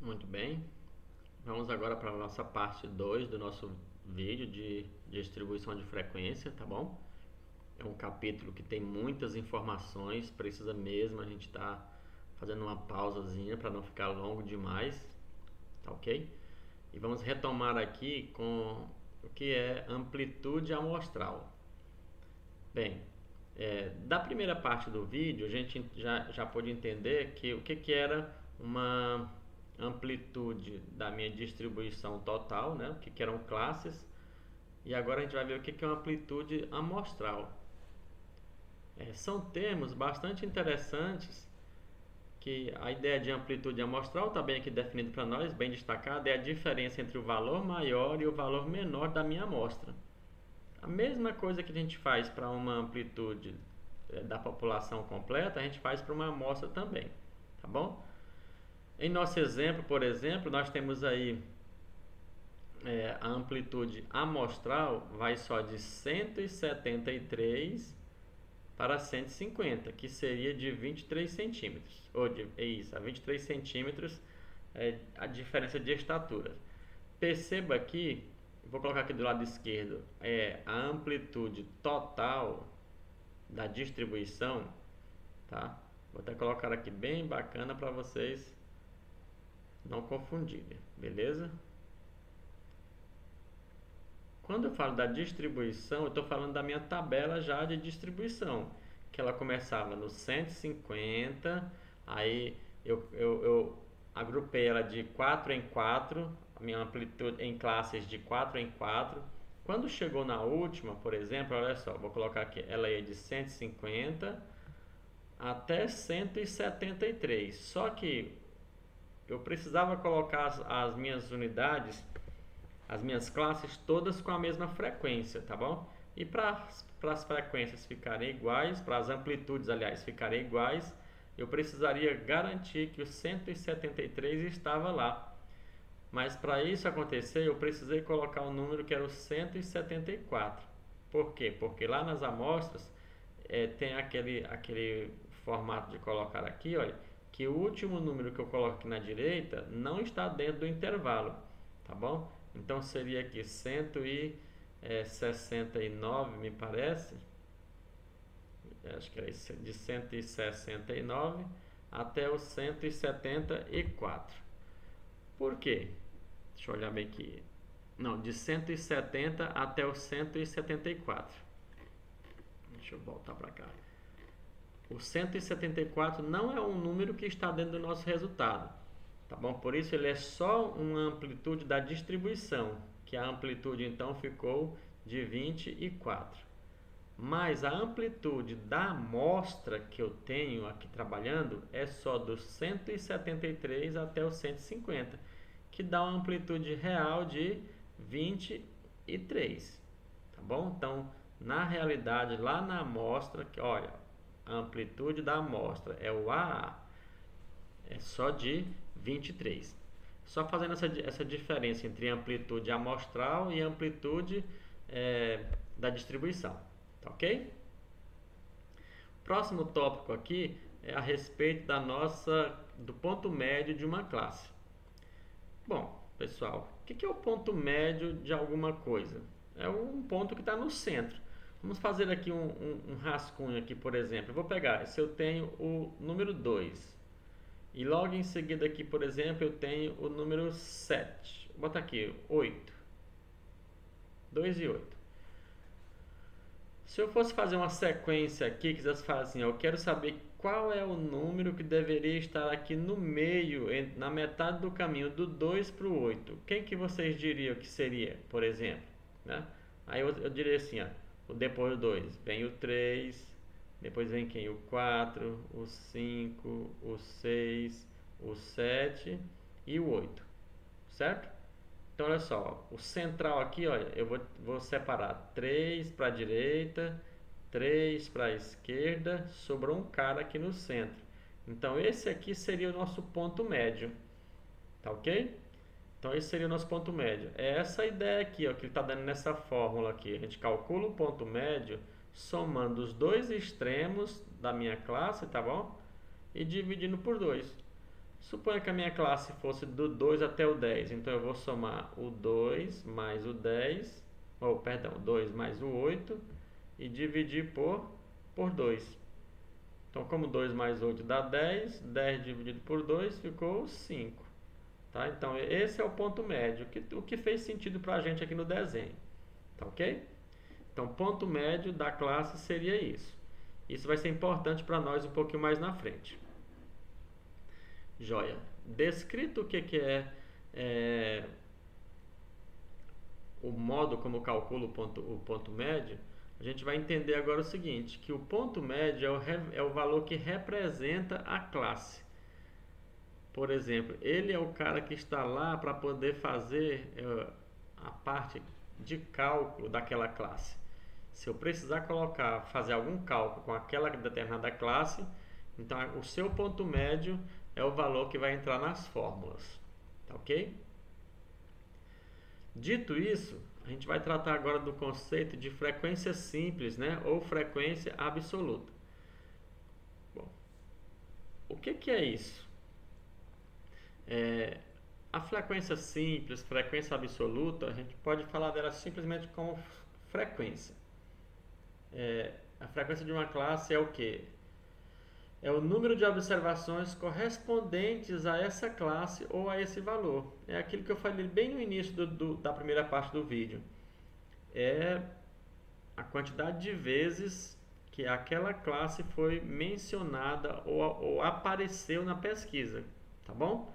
Muito bem, vamos agora para a nossa parte 2 do nosso vídeo de distribuição de frequência, tá bom? É um capítulo que tem muitas informações, precisa mesmo a gente estar fazendo uma pausazinha para não ficar longo demais, tá ok? E vamos retomar aqui com o que é amplitude amostral. Bem, da primeira parte do vídeo, a gente já pôde entender que o que era uma amplitude da minha distribuição total, né? O que eram classes, e agora a gente vai ver o que é uma amplitude amostral. São termos bastante interessantes que a ideia de amplitude amostral está bem aqui definido para nós, bem destacado, é a diferença entre o valor maior e o valor menor da minha amostra. A mesma coisa que a gente faz para uma amplitude da população completa, a gente faz para uma amostra também, tá bom? Em nosso exemplo, por exemplo, nós temos aí a amplitude amostral vai só de 173 para 150, que seria de 23 centímetros. A 23 centímetros é a diferença de estatura. Perceba aqui, vou colocar aqui do lado esquerdo, a amplitude total da distribuição, tá? Vou até colocar aqui bem bacana para vocês não confundirem, beleza? Quando eu falo da distribuição, eu estou falando da minha tabela já de distribuição, que ela começava no 150, aí eu agrupei ela de 4 em 4, a minha amplitude em classes de 4 em 4. Quando chegou na última, por exemplo, olha só, vou colocar aqui, ela ia de 150 até 173. Só que eu precisava colocar as minhas unidades, as minhas classes todas com a mesma frequência, tá bom? E para as frequências ficarem iguais, para as amplitudes, aliás, ficarem iguais, eu precisaria garantir que o 173 estava lá. Mas para isso acontecer, eu precisei colocar um número que era o 174. Por quê? Porque lá nas amostras tem aquele formato de colocar aqui, olha, que o último número que eu coloco aqui na direita não está dentro do intervalo, tá bom? Então seria aqui 169, me parece, acho que era de 169 até o 174. Por quê? Deixa eu olhar bem aqui. Não, de 170 até o 174. Deixa eu voltar para cá. O 174 não é um número que está dentro do nosso resultado, tá bom? Por isso ele é só uma amplitude da distribuição, que a amplitude então ficou de 24. Mas a amplitude da amostra que eu tenho aqui trabalhando é só do 173 até o 150, que dá uma amplitude real de 23, tá bom? Então, na realidade, lá na amostra, que olha, a amplitude da amostra é o AA, é só de 23. Só fazendo essa diferença entre amplitude amostral e amplitude da distribuição, tá ok? Próximo tópico aqui é a respeito do ponto médio de uma classe. Bom, pessoal, o que é o ponto médio de alguma coisa? É um ponto que está no centro. Vamos fazer aqui um rascunho aqui, por exemplo. Eu vou pegar, se eu tenho o número 2 e logo em seguida aqui, por exemplo, eu tenho o número 7. Vou botar aqui 8. 2 e 8. Se eu fosse fazer uma sequência aqui, quisesse fazer assim, eu quero saber qual é o número que deveria estar aqui no meio, na metade do caminho, do 2 para o 8. Quem que vocês diriam que seria, por exemplo? Né? Aí eu diria assim, ó, depois do 2 vem o 3, depois vem quem? O 4, o 5, o 6, o 7 e o 8, certo? Então olha só, o central aqui, olha, eu vou separar 3 para a direita, 3 para a esquerda, sobrou um cara aqui no centro. Então esse aqui seria o nosso ponto médio, tá ok? Então esse seria o nosso ponto médio. É essa ideia aqui, ó, que ele está dando nessa fórmula aqui. A gente calcula o ponto médio somando os dois extremos da minha classe, tá bom? E dividindo por 2. Suponha que a minha classe fosse do 2 até o 10, então eu vou somar o 2 mais o 10, ou perdão, 2 mais o 8 e dividir por 2. Então, como 2 mais 8 dá 10, 10 dividido por 2 ficou 5. Tá? Então, esse é o ponto médio, o que fez sentido para a gente aqui no desenho. Tá ok? Então, ponto médio da classe seria isso. Isso vai ser importante para nós um pouquinho mais na frente. Joia. Descrito o que é o modo como calcula o ponto médio, a gente vai entender agora o seguinte, que o ponto médio é o valor que representa a classe. Por exemplo, ele é o cara que está lá para poder fazer a parte de cálculo daquela classe. Se eu precisar fazer algum cálculo com aquela determinada classe, então o seu ponto médio é o valor que vai entrar nas fórmulas. Tá ok? Dito isso, a gente vai tratar agora do conceito de frequência simples, né? Ou frequência absoluta. Bom, o que é isso? A frequência simples, frequência absoluta, a gente pode falar dela simplesmente como frequência. A frequência de uma classe é o quê? É o número de observações correspondentes a essa classe ou a esse valor. É aquilo que eu falei bem no início da primeira parte do vídeo. É a quantidade de vezes que aquela classe foi mencionada ou apareceu na pesquisa, tá bom?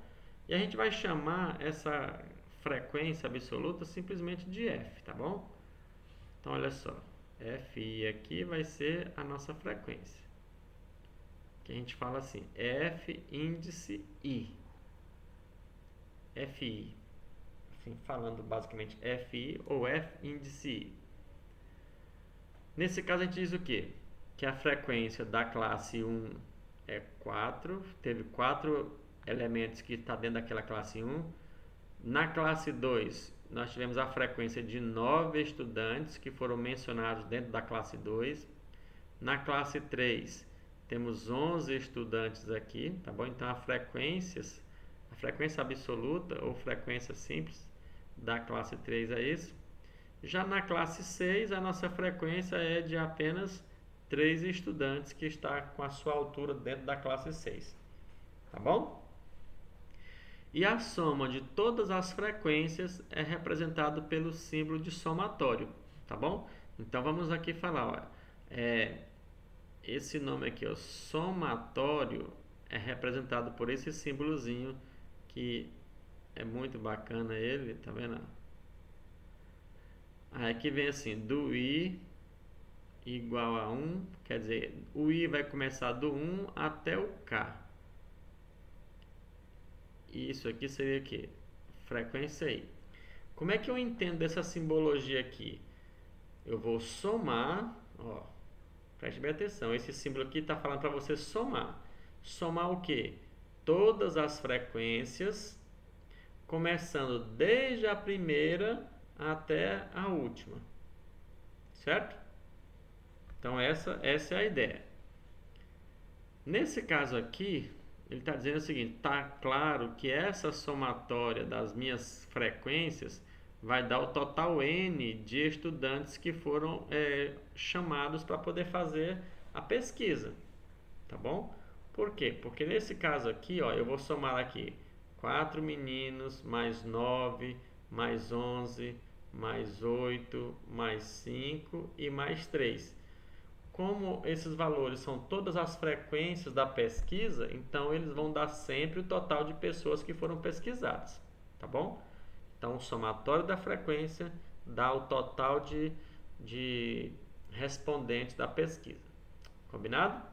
E a gente vai chamar essa frequência absoluta simplesmente de f, tá bom? Então olha só, fi aqui vai ser a nossa frequência, que a gente fala assim, f índice i, fi, assim, falando basicamente fi ou f índice i. Nesse caso a gente diz o quê? Que a frequência da classe 1 é 4, teve 4 elementos que está dentro daquela classe 1. Na classe 2, nós tivemos a frequência de 9 estudantes que foram mencionados dentro da classe 2. Na classe 3, temos 11 estudantes aqui, tá bom? Então a frequência absoluta ou frequência simples da classe 3 é isso. Já na classe 6, a nossa frequência é de apenas 3 estudantes que está com a sua altura dentro da classe 6. Tá bom? E a soma de todas as frequências é representado pelo símbolo de somatório. Tá bom? Então vamos aqui falar, esse nome aqui, ó, somatório, é representado por esse símbolozinho que é muito bacana ele, tá vendo? Aí aqui vem assim, do i igual a 1, quer dizer, o i vai começar do 1 até o k. E isso aqui seria o quê? Frequência i. Como é que eu entendo essa simbologia aqui? Eu vou somar, ó, preste bem atenção, esse símbolo aqui está falando para você somar. Somar o quê? Todas as frequências, começando desde a primeira até a última, certo? Então essa é a ideia. Nesse caso aqui, ele está dizendo o seguinte, está claro que essa somatória das minhas frequências vai dar o total N de estudantes que foram chamados para poder fazer a pesquisa, tá bom? Por quê? Porque nesse caso aqui, ó, eu vou somar aqui 4 meninos, mais 9, mais 11, mais 8, mais 5 e mais 3. Como esses valores são todas as frequências da pesquisa, então eles vão dar sempre o total de pessoas que foram pesquisadas, tá bom? Então o somatório da frequência dá o total de respondentes da pesquisa, combinado?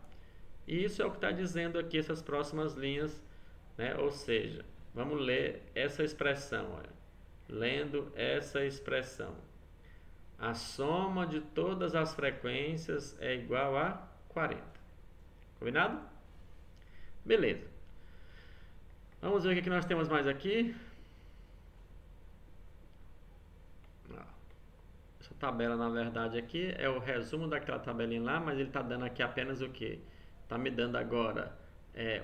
E isso é o que está dizendo aqui essas próximas linhas, né? Ou seja, vamos ler essa expressão, olha. Lendo essa expressão, a soma de todas as frequências é igual a 40. Combinado? Beleza. Vamos ver o que nós temos mais aqui. Essa tabela, na verdade, aqui é o resumo daquela tabelinha lá, mas ele está dando aqui apenas o quê? Está me dando agora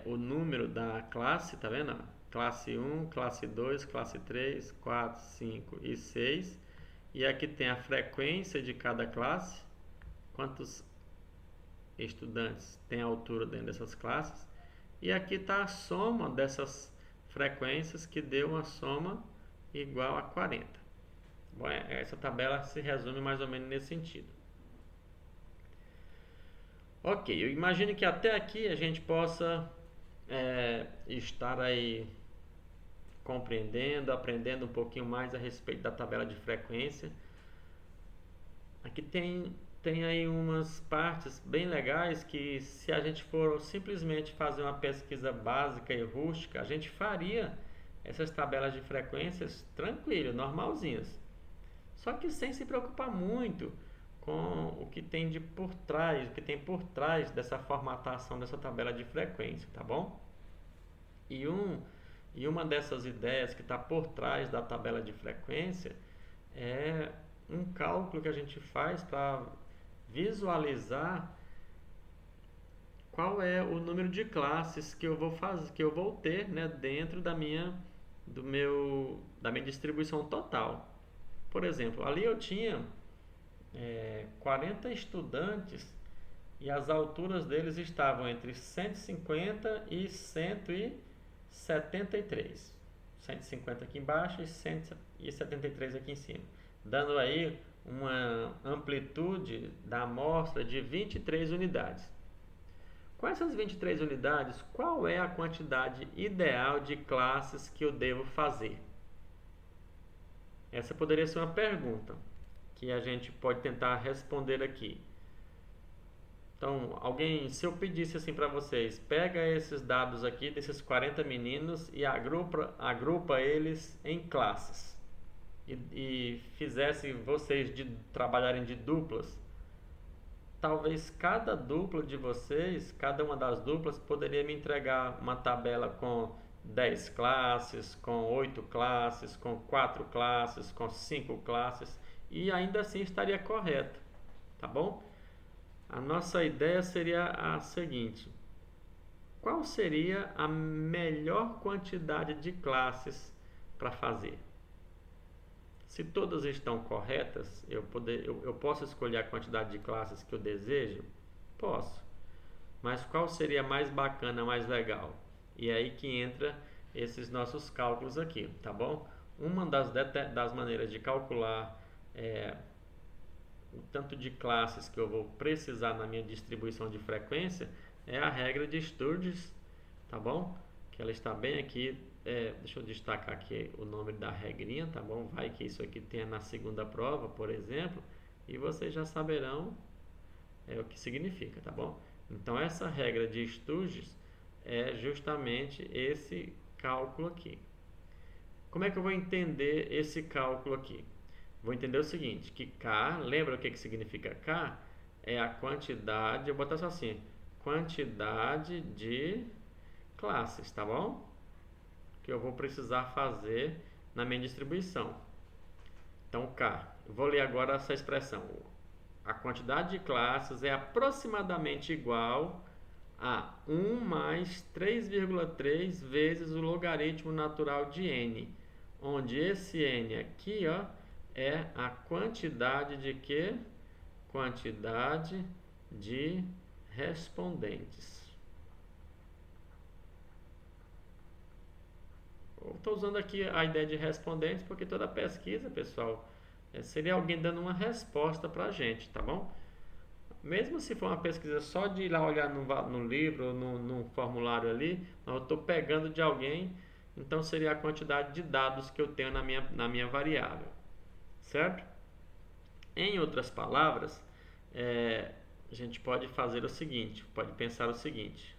o número da classe, tá vendo? Classe 1, classe 2, classe 3, 4, 5 e 6. E aqui tem a frequência de cada classe, quantos estudantes tem a altura dentro dessas classes. E aqui está a soma dessas frequências, que deu uma soma igual a 40. Bom, essa tabela se resume mais ou menos nesse sentido. Ok, eu imagino que até aqui a gente possa estar aí compreendendo, aprendendo um pouquinho mais a respeito da tabela de frequência. Aqui tem aí umas partes bem legais que, se a gente for simplesmente fazer uma pesquisa básica e rústica, a gente faria essas tabelas de frequências tranquilo, normalzinhas. Só que sem se preocupar muito com o que tem por trás, o que tem por trás dessa formatação dessa tabela de frequência, tá bom? E uma dessas ideias que está por trás da tabela de frequência é um cálculo que a gente faz para visualizar qual é o número de classes que eu vou fazer, que eu vou ter, né, dentro da minha distribuição total. Por exemplo, ali eu tinha 40 estudantes e as alturas deles estavam entre 150 e 173. 150 aqui embaixo e 173 aqui em cima, dando aí uma amplitude da amostra de 23 unidades. Com essas 23 unidades, qual é a quantidade ideal de classes que eu devo fazer? Essa poderia ser uma pergunta que a gente pode tentar responder aqui. Então, se eu pedisse assim para vocês, pega esses dados aqui desses 40 meninos e agrupa eles em classes e fizesse vocês trabalharem de duplas, talvez cada dupla de vocês, cada uma das duplas, poderia me entregar uma tabela com 10 classes, com 8 classes, com 4 classes, com 5 classes, e ainda assim estaria correto, tá bom? A nossa ideia seria a seguinte: qual seria a melhor quantidade de classes para fazer? Se todas estão corretas, eu posso escolher a quantidade de classes que eu desejo? Posso. Mas qual seria mais bacana, mais legal? E aí que entra esses nossos cálculos aqui, tá bom? Uma das maneiras de calcular o tanto de classes que eu vou precisar na minha distribuição de frequência é a regra de Sturges, tá bom? Que ela está bem aqui. Deixa eu destacar aqui o nome da regrinha, tá bom? Vai que isso aqui tenha na segunda prova, por exemplo, e vocês já saberão o que significa, tá bom? Então, essa regra de Sturges é justamente esse cálculo aqui. Como é que eu vou entender esse cálculo aqui? Vou entender o seguinte, que K, lembra o que significa K? É a quantidade, eu vou botar só assim, quantidade de classes, tá bom? Que eu vou precisar fazer na minha distribuição. Então, K, eu vou ler agora essa expressão. A quantidade de classes é aproximadamente igual a 1 mais 3,3 vezes o logaritmo natural de n, onde esse n aqui, ó, é a quantidade de quê? Quantidade de respondentes. Estou usando aqui a ideia de respondentes porque toda pesquisa, pessoal, seria alguém dando uma resposta para a gente, tá bom? Mesmo se for uma pesquisa só de ir lá olhar no livro ou no formulário ali, eu estou pegando de alguém, então seria a quantidade de dados que eu tenho na minha variável, certo? Em outras palavras, a gente pode fazer o seguinte, pode pensar o seguinte.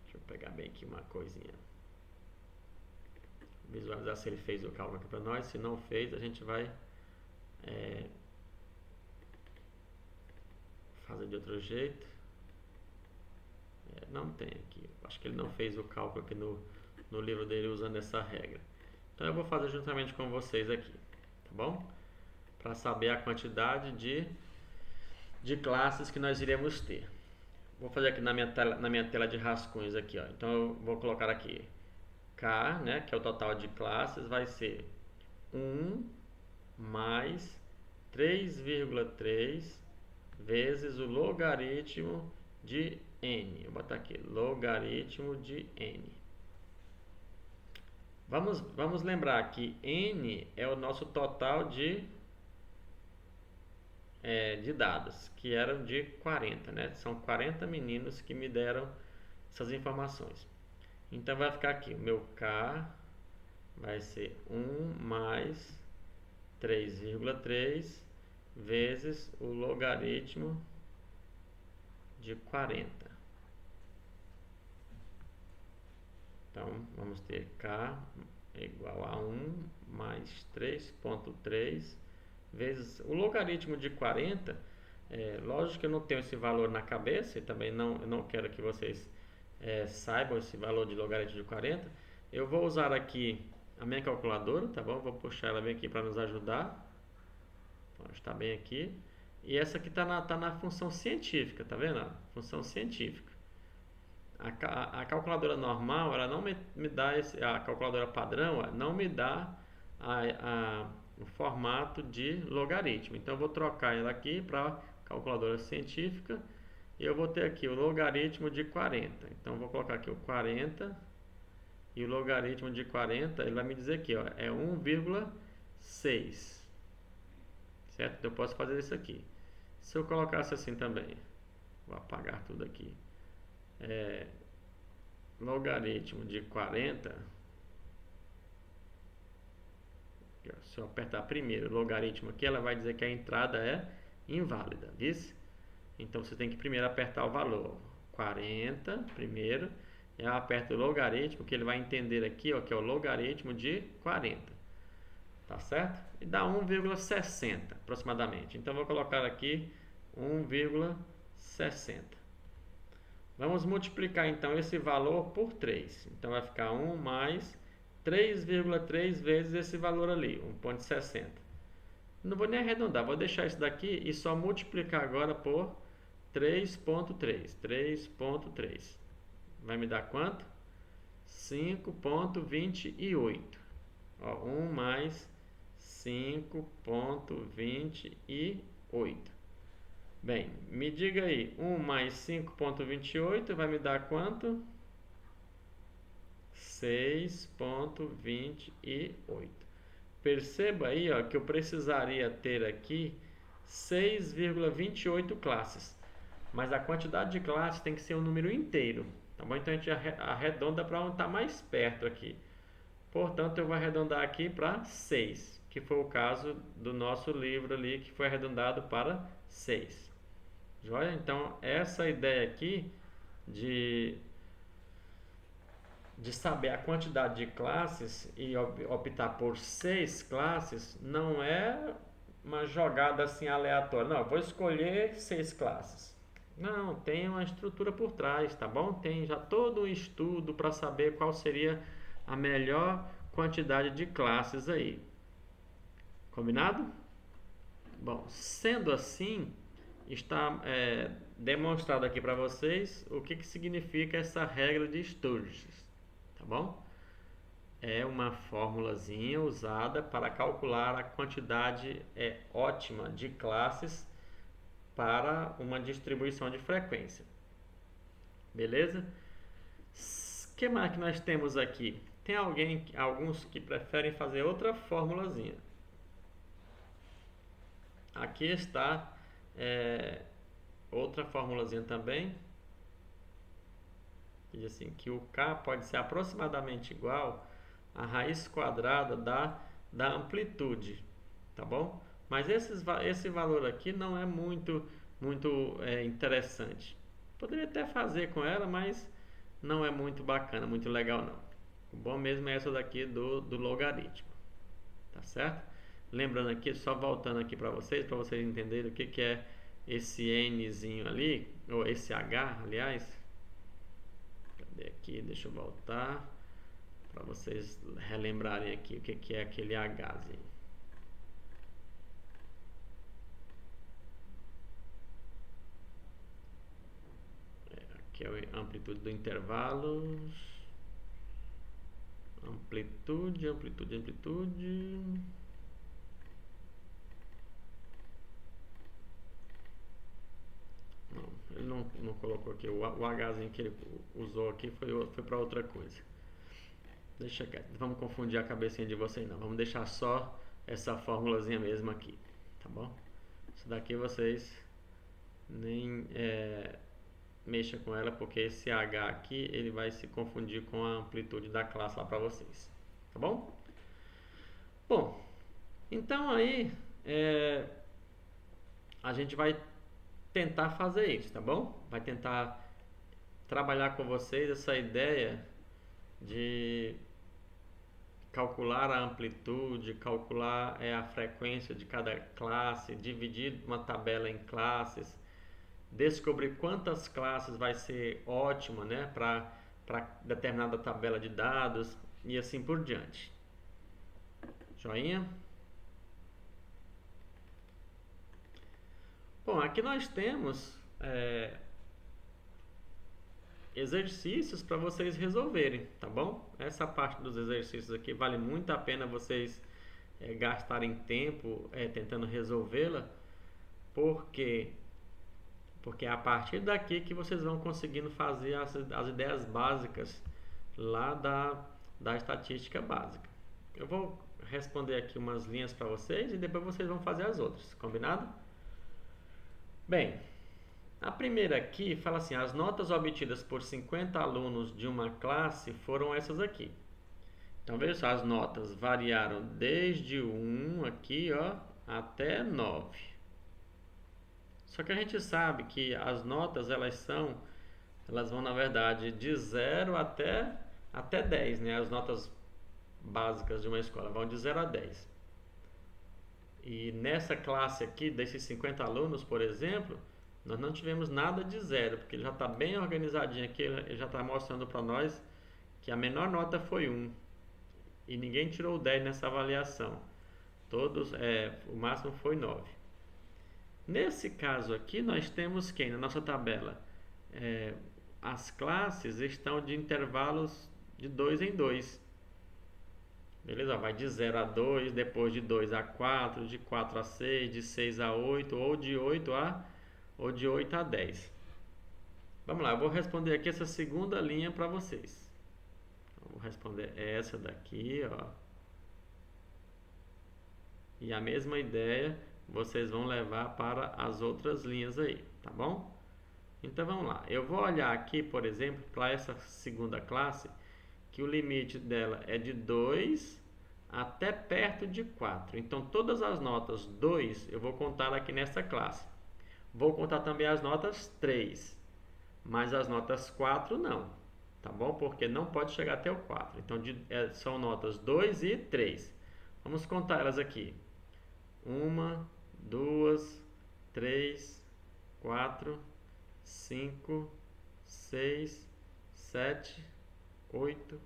Deixa eu pegar bem aqui uma coisinha. Visualizar se ele fez o cálculo aqui para nós. Se não fez, a gente vai fazer de outro jeito. Não tem aqui. Acho que ele não fez o cálculo aqui no livro dele usando essa regra. Então eu vou fazer juntamente com vocês aqui, tá bom? Para saber a quantidade de de classes que nós iremos ter. Vou fazer aqui na minha tela de rascunhos aqui, ó. Então eu vou colocar aqui K, né, que é o total de classes, vai ser 1 mais 3,3 vezes o logaritmo de n. Vou botar aqui, logaritmo de n. Vamos lembrar que n é o nosso total de dados, que eram de 40, né? São 40 meninos que me deram essas informações. Então vai ficar aqui, o meu K vai ser 1 mais 3,3 vezes o logaritmo de 40. Então vamos ter K é igual a 1 mais 3,3 vezes o logaritmo de 40. Lógico que eu não tenho esse valor na cabeça e também eu não quero que vocês saibam esse valor de logaritmo de 40. Eu vou usar aqui a minha calculadora, tá bom? Vou puxar ela bem aqui para nos ajudar. Está bem aqui. E essa aqui está na função científica, tá vendo? Função científica. A calculadora normal, ela não me dá a calculadora padrão, não me dá o formato de logaritmo. Então eu vou trocar ela aqui para calculadora científica e eu vou ter aqui o logaritmo de 40. Então eu vou colocar aqui o 40 e o logaritmo de 40, ele vai me dizer aqui, ó, é 1,6. Certo? Eu posso fazer isso aqui. Se eu colocasse assim também, vou apagar tudo aqui. Logaritmo de 40. Se eu apertar primeiro o logaritmo aqui, ela vai dizer que a entrada é inválida, viu? Então você tem que primeiro apertar o valor 40 primeiro, e eu aperto o logaritmo, que ele vai entender aqui, ó, que é o logaritmo de 40. Tá certo? E dá 1,60 aproximadamente. Então vou colocar aqui 1,60. Vamos multiplicar então esse valor por 3. Então vai ficar 1 mais 3,3 vezes esse valor ali, 1,60. Não vou nem arredondar, vou deixar isso daqui e só multiplicar agora por 3,3. 3,3. Vai me dar quanto? 5,28. 1 mais 5,28. Bem, me diga aí, 1 mais 5,28 vai me dar quanto? 6,28. Perceba aí, ó, que eu precisaria ter aqui 6,28 classes. Mas a quantidade de classes tem que ser um número inteiro. Tá bom? Então a gente arredonda para onde está mais perto aqui. Portanto, eu vou arredondar aqui para 6, que foi o caso do nosso livro ali, que foi arredondado para 6. Joia? Então, essa ideia aqui de saber a quantidade de classes e optar por 6 classes não é uma jogada assim aleatória. Não, eu vou escolher 6 classes. Não, tem uma estrutura por trás, tá bom? Tem já todo um estudo para saber qual seria a melhor quantidade de classes aí. Combinado? Bom, sendo assim, está demonstrado aqui para vocês o que significa essa regra de Sturges, tá bom? É uma formulazinha usada para calcular a quantidade ótima de classes para uma distribuição de frequência. Beleza? O que mais que nós temos aqui? Tem alguns que preferem fazer outra formulazinha. Aqui está outra formulazinha também. Diz assim que o K pode ser aproximadamente igual à raiz quadrada da amplitude, tá bom? Mas esse valor aqui não é muito interessante. Poderia até fazer com ela, mas não é muito bacana, muito legal não. O bom mesmo é essa daqui do logaritmo, tá certo? Lembrando aqui, só voltando aqui para vocês entenderem o que é esse Nzinho ali, ou esse H, aliás. Cadê aqui? Deixa eu voltar para vocês relembrarem aqui o que é aquele Hzinho. que é a amplitude do intervalo. Amplitude. Não, ele não colocou aqui. O Hzinho que ele usou aqui foi para outra coisa. Deixa quieto. Vamos confundir a cabecinha de vocês não. Vamos deixar só essa formulazinha mesmo aqui. Tá bom? Isso daqui vocês nem mexa com ela, porque esse H aqui ele vai se confundir com a amplitude da classe lá para vocês. Tá bom? Bom, então aí a gente vai tentar fazer isso, tá bom? Vai tentar trabalhar com vocês essa ideia de calcular a amplitude, calcular a frequência de cada classe, dividir uma tabela em classes, descobrir quantas classes vai ser ótima, né, para determinada tabela de dados e assim por diante. Joinha? Bom, aqui nós temos exercícios para vocês resolverem, tá bom? Essa parte dos exercícios aqui vale muito a pena vocês gastarem tempo tentando resolvê-la, porque é a partir daqui que vocês vão conseguindo fazer as ideias básicas lá da estatística básica. Eu vou responder aqui umas linhas para vocês e depois vocês vão fazer as outras, combinado? Bem, a primeira aqui fala assim: as notas obtidas por 50 alunos de uma classe foram essas aqui. Então veja só, as notas variaram desde 1 aqui, ó, até 9. Só que a gente sabe que as notas elas vão na verdade de 0 até 10, né? As notas básicas de uma escola vão de 0 a 10. E nessa classe aqui, desses 50 alunos, por exemplo, nós não tivemos nada de 0, porque ele já está bem organizadinho aqui, ele já está mostrando para nós que a menor nota foi 1. E ninguém tirou 10 nessa avaliação. Todos, o máximo foi 9. Nesse caso aqui, nós temos que na nossa tabela as classes estão de intervalos de 2 em 2. Beleza? Vai de 0 a 2, depois de 2 a 4, de 4 a 6, de 6 a 8, ou de 8 a 10. Vamos lá, eu vou responder aqui essa segunda linha para vocês. Eu vou responder essa daqui, ó. E a mesma ideia vocês vão levar para as outras linhas aí, tá bom? Então vamos lá. Eu vou olhar aqui, por exemplo, para essa segunda classe, que o limite dela é de 2 até perto de 4. Então todas as notas 2 eu vou contar aqui nessa classe. Vou contar também as notas 3, mas as notas 4 não, tá bom? Porque não pode chegar até o 4. Então são notas 2 e 3. Vamos contar elas aqui. 1, 2, 3, 4, 5, 6, 7, 8,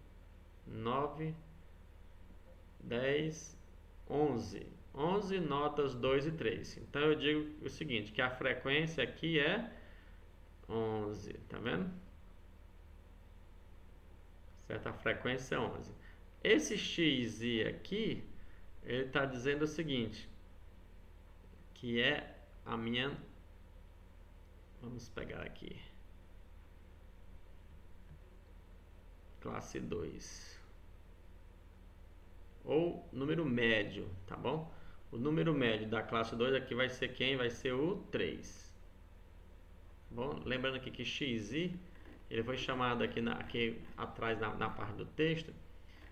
9, 10, 11. 11 notas 2 e 3. Então eu digo o seguinte, que a frequência aqui é 11, tá vendo? Certo? A frequência é 11. Esse xi aqui, ele está dizendo o seguinte, que é a minha... Vamos pegar aqui. Classe 2. Ou número médio, tá bom? O número médio da classe 2 aqui vai ser quem? Vai ser o 3. Bom, lembrando aqui que xi, ele foi chamado aqui atrás na parte do texto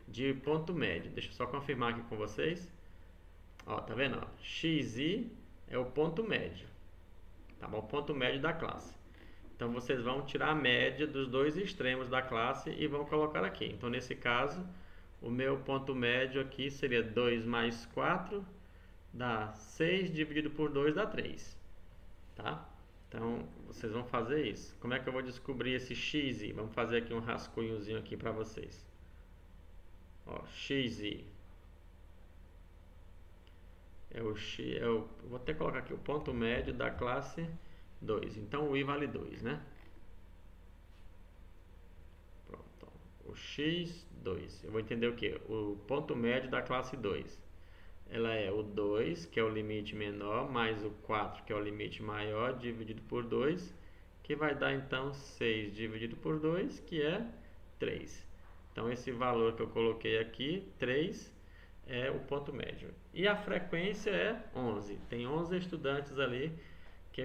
de ponto médio. Deixa eu só confirmar aqui com vocês. Ó, tá vendo? Ó, xi é o ponto médio. Tá bom? O ponto médio da classe. Então vocês vão tirar a média dos dois extremos da classe e vão colocar aqui. Então nesse caso, o meu ponto médio aqui seria 2 mais 4 dá 6 dividido por 2 dá 3. Tá? Então vocês vão fazer isso. Como é que eu vou descobrir esse xi? Vamos fazer aqui um rascunhozinho aqui para vocês. Ó, xi vou até colocar aqui o ponto médio da classe 2. Então o i vale 2, né? o x2. Eu vou entender o que? O ponto médio da classe 2. Ela é o 2, que é o limite menor, mais o 4, que é o limite maior, dividido por 2, que vai dar então 6 dividido por 2, que é 3. Então esse valor que eu coloquei aqui, 3, é o ponto médio. E a frequência é 11. Tem 11 estudantes ali que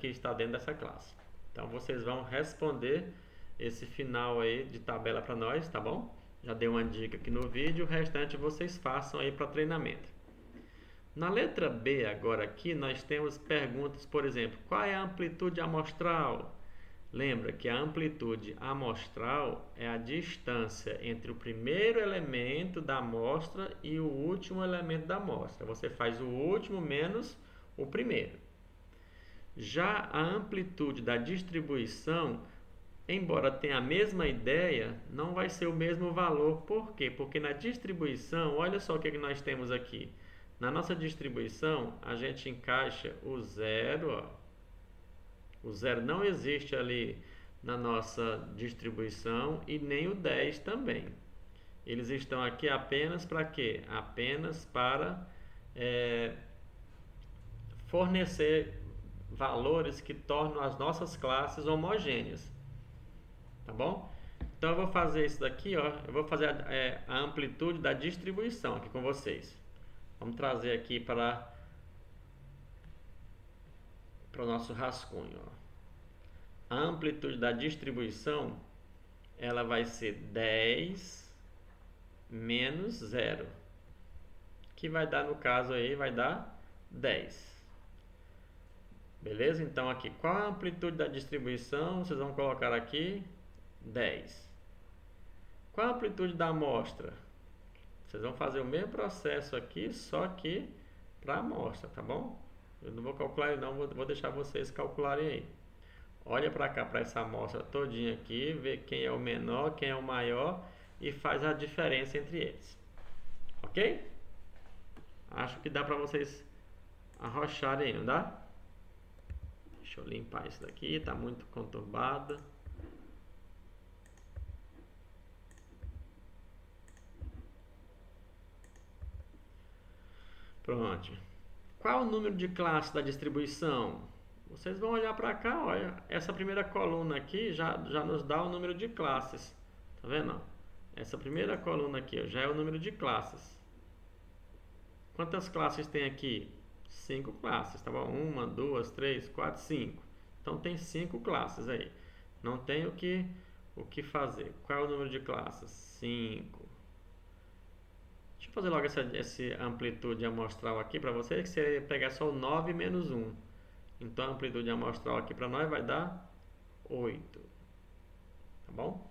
está dentro dessa classe. Então vocês vão responder esse final aí de tabela para nós, tá bom? Já dei uma dica aqui no vídeo, o restante vocês façam aí para treinamento. Na letra B agora aqui nós temos perguntas, por exemplo, qual é a amplitude amostral? Lembra que a amplitude amostral é a distância entre o primeiro elemento da amostra e o último elemento da amostra. Você faz o último menos o primeiro. Já a amplitude da distribuição, embora tenha a mesma ideia, não vai ser o mesmo valor. Por quê? Porque na distribuição, olha só o que nós temos aqui. Na nossa distribuição, a gente encaixa o zero, ó. O zero não existe ali na nossa distribuição e nem o 10 também. Eles estão aqui apenas para quê? Apenas para fornecer valores que tornam as nossas classes homogêneas. Tá bom? Então eu vou fazer isso daqui, ó. Eu vou fazer a amplitude da distribuição aqui com vocês. Vamos trazer aqui para o nosso rascunho, ó. A amplitude da distribuição, ela vai ser 10 menos 0, que vai dar, no caso aí, vai dar 10. Beleza? Então aqui, qual a amplitude da distribuição? Vocês vão colocar aqui 10. Qual a amplitude da amostra? Vocês vão fazer o mesmo processo aqui, só que para a amostra, tá bom? Eu não vou calcular não, vou deixar vocês calcularem aí. Olha para cá, para essa amostra todinha aqui, vê quem é o menor, quem é o maior e faz a diferença entre eles. Ok? Acho que dá para vocês arrocharem aí, não dá? Deixa eu limpar isso daqui, está muito conturbado. Pronto. Qual o número de classe da distribuição? Vocês vão olhar para cá, olha, essa primeira coluna aqui já nos dá o número de classes. Tá vendo? Essa primeira coluna aqui, ó, já é o número de classes. Quantas classes tem aqui? 5 classes, tá bom? 1, 2, 3, 4, 5. Então tem 5 classes aí. Não tem o que fazer. Qual é o número de classes? 5. Deixa eu fazer logo essa amplitude amostral aqui para vocês, que seria pegar só o 9 menos 1. Então a amplitude amostral aqui para nós vai dar 8. Tá bom?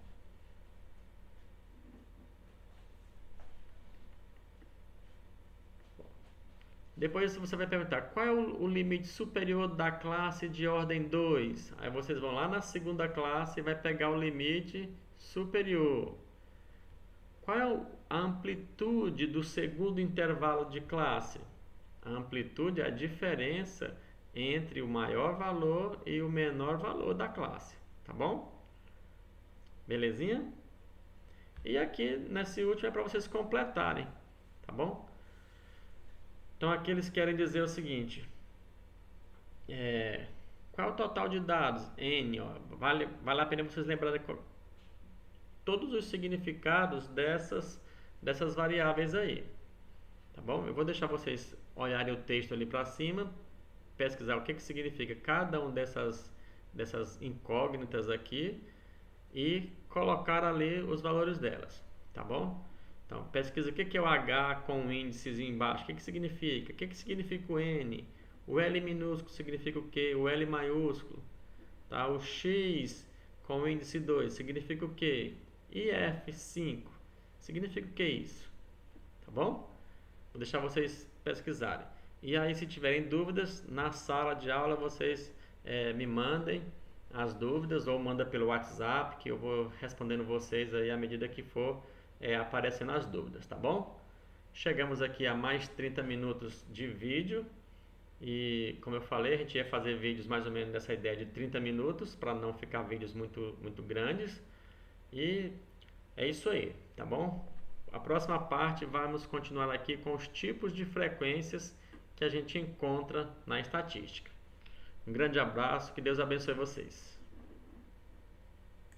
Depois você vai perguntar qual é o limite superior da classe de ordem 2. Aí vocês vão lá na segunda classe e vai pegar o limite superior. Qual é a amplitude do segundo intervalo de classe? A amplitude é a diferença entre o maior valor e o menor valor da classe, tá bom? Belezinha? E aqui, nesse último, é para vocês completarem, tá bom? Então aqui eles querem dizer o seguinte, qual é o total de dados? N, ó, vale a pena vocês lembrarem todos os significados dessas variáveis aí, tá bom? Eu vou deixar vocês olharem o texto ali para cima, pesquisar o que significa cada um dessas incógnitas aqui e colocar ali os valores delas, tá bom? Então, pesquisa o que é o H com o índice embaixo, o que significa? O que significa o N? O L minúsculo significa o quê? O L maiúsculo, tá? O X com o índice 2 significa o quê? E F5 significa o que isso? Tá bom? Vou deixar vocês pesquisarem. E aí, se tiverem dúvidas, na sala de aula vocês me mandem as dúvidas ou manda pelo WhatsApp, que eu vou respondendo vocês aí à medida que for aparecendo as dúvidas, tá bom? Chegamos aqui a mais 30 minutos de vídeo e, como eu falei, a gente ia fazer vídeos mais ou menos dessa ideia de 30 minutos para não ficar vídeos muito, muito grandes. E É isso aí, tá bom? A próxima parte vamos continuar aqui com os tipos de frequências que a gente encontra na estatística. Um grande abraço, que Deus abençoe vocês.